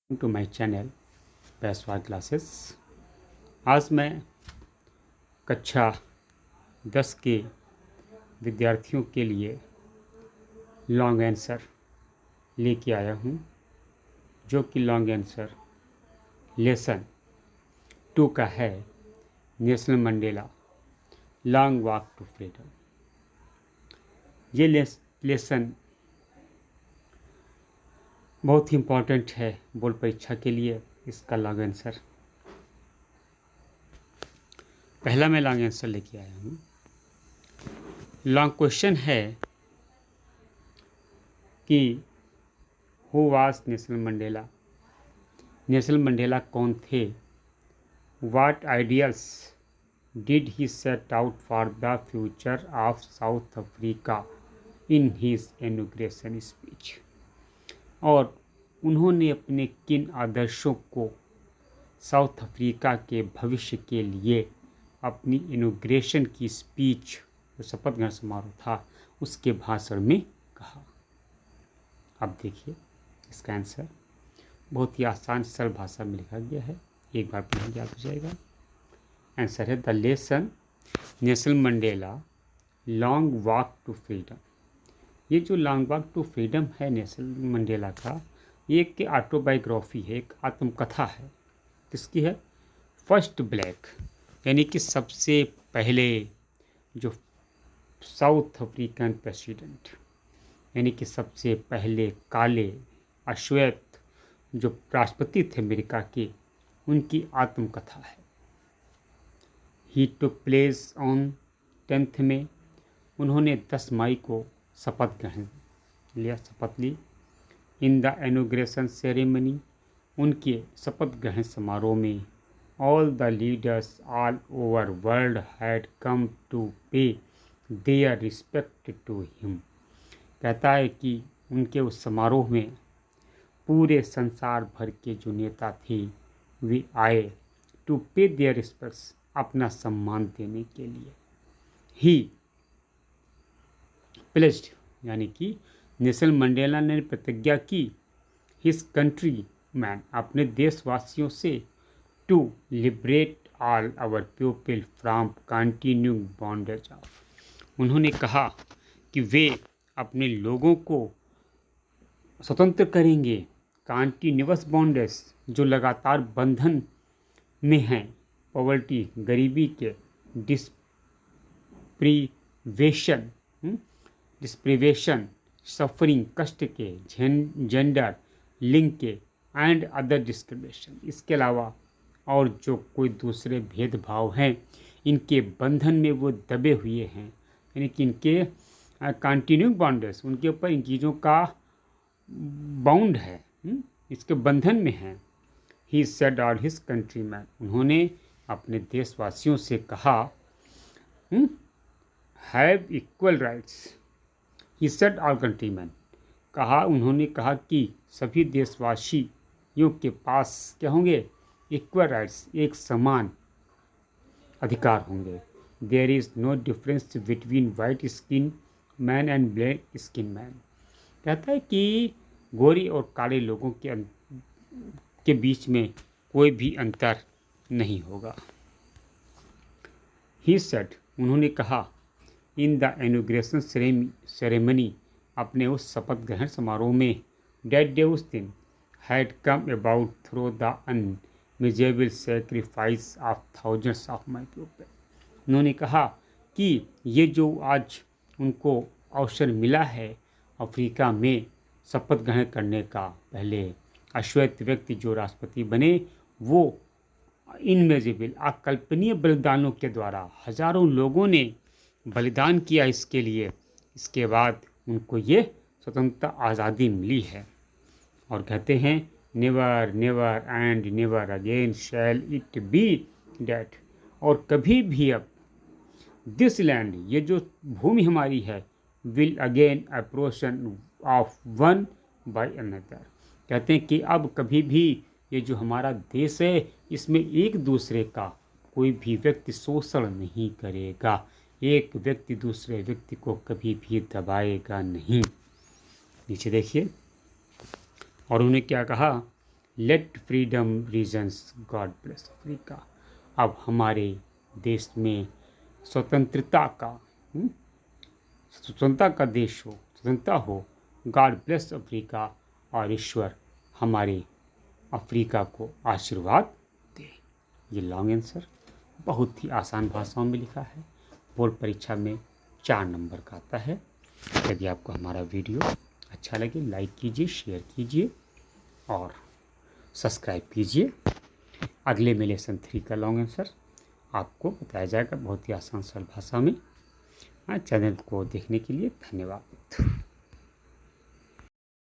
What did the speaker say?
To my channel पैसवार classes. आज मैं कक्षा 10 के विद्यार्थियों के लिए लॉन्ग आंसर लेके आया हूँ, जो कि लॉन्ग आंसर लेसन 2 का है। Nelson Mandela long walk to freedom. ये लेसन बहुत ही इम्पोर्टेंट है बोर्ड परीक्षा के लिए। इसका लॉन्ग आंसर पहला मैं लॉन्ग आंसर लेके आया हूँ। लॉन्ग क्वेश्चन है कि who was Nelson Mandela. Nelson Mandela कौन थे? What ideals did he set out for the future of south Africa in his inauguration speech. और उन्होंने अपने किन आदर्शों को साउथ अफ्रीका के भविष्य के लिए अपनी इनॉग्रेशन की स्पीच, जो शपथ ग्रहण समारोह था, उसके भाषण में कहा। अब देखिए इसका आंसर बहुत ही आसान सरल भाषा में लिखा गया है, एक बार पढ़ेंगे याद हो जाएगा। आंसर है the lesson Nelson Mandela long walk to freedom. ये जो लॉन्ग वॉक टू फ्रीडम है नेल्सन मंडेला का, ये एक ऑटोबायोग्राफी है, एक आत्मकथा है। किसकी है? फर्स्ट ब्लैक, यानी कि सबसे पहले जो साउथ अफ्रीकन प्रेसिडेंट, यानी कि सबसे पहले काले अश्वेत जो राष्ट्रपति थे अमेरिका के, उनकी आत्मकथा है। ही टुक प्लेस ऑन 10 मई। उन्होंने 10 मई को शपथ ली। इन द इनॉग्रेशन सेरेमनी, उनके शपथ ग्रहण समारोह में all the leaders all over world had come to pay their respect to him. कहता है कि उनके उस समारोह में पूरे संसार भर के जो नेता थे वे आए टू पे देयर रिस्पेक्ट्स, अपना सम्मान देने के लिए। ही प्लेस्ड, यानी कि नेल्सन मंडेला ने प्रतिज्ञा की, हिज कंट्री मैन, अपने देशवासियों से, to liberate all our people from continuing bondage of. उन्होंने कहा कि वे अपने लोगों को स्वतंत्र करेंगे कंटिन्यूअस बॉन्डेज, जो लगातार बंधन में हैं, पॉवर्टी, गरीबी के, डिस्प्रिवेशन, सफरिंग, कष्ट के, जेंडर, लिंग के, एंड अदर डिस्क्रिमिनेशन, इसके अलावा और जो कोई दूसरे भेदभाव हैं, इनके बंधन में वो दबे हुए हैं, यानी कि इनके कंटिन्यू बॉन्डेज, उनके ऊपर इन चीज़ों का बाउंड है, इसके बंधन में हैं। He said all his countryman, उन्होंने अपने देशवासियों से कहा, have equal rights. He said all countryman, उन्होंने कहा कि सभी देशवासियों के पास क्या होंगे? इक्वल राइट्स, एक समान अधिकार होंगे। There is no difference between white skin man and black skin man. कहता है कि गोरी और काले लोगों के बीच में कोई भी अंतर नहीं होगा। ही सेड, उन्होंने कहा, इन द इनॉग्रेशन सेरेमनी, अपने उस शपथ ग्रहण समारोह में, डेट डे, उस दिन, had come about through the unmeasurable sacrifice of thousands of my people. उन्होंने कहा कि ये जो आज उनको अवसर मिला है अफ्रीका में शपथ ग्रहण करने का, पहले अश्वेत व्यक्ति जो राष्ट्रपति बने, वो इनमेजेबल अकल्पनीय बलिदानों के द्वारा हजारों लोगों ने बलिदान किया इसके लिए। इसके बाद उनको ये स्वतंत्रता आज़ादी मिली है। और कहते हैं, never never and never again shall it be that, और कभी भी अब दिस लैंड, ये जो भूमि हमारी है, will again apportion of one by another. कहते हैं कि अब कभी भी ये जो हमारा देश है, इसमें एक दूसरे का कोई भी व्यक्ति शोषण नहीं करेगा, एक व्यक्ति दूसरे व्यक्ति को कभी भी दबाएगा नहीं। नीचे देखिए, और उन्हें क्या कहा, let freedom reigns God bless Africa. अब हमारे देश में स्वतंत्रता का स्वतंत्रता का देश हो, स्वतंत्रता हो। गॉड ब्लेस अफ्रीका, और ईश्वर हमारे अफ्रीका को आशीर्वाद दे। ये लॉन्ग आंसर बहुत ही आसान भाषाओं में लिखा है, बोर्ड परीक्षा में 4 नंबर का आता है। यदि आपको हमारा वीडियो अच्छा लगे लाइक कीजिए, शेयर कीजिए और सब्सक्राइब कीजिए। अगले में लेसन 3 का लॉन्ग आंसर आपको बताया जाएगा बहुत ही आसान सरल भाषा में। चैनल को देखने के लिए धन्यवाद।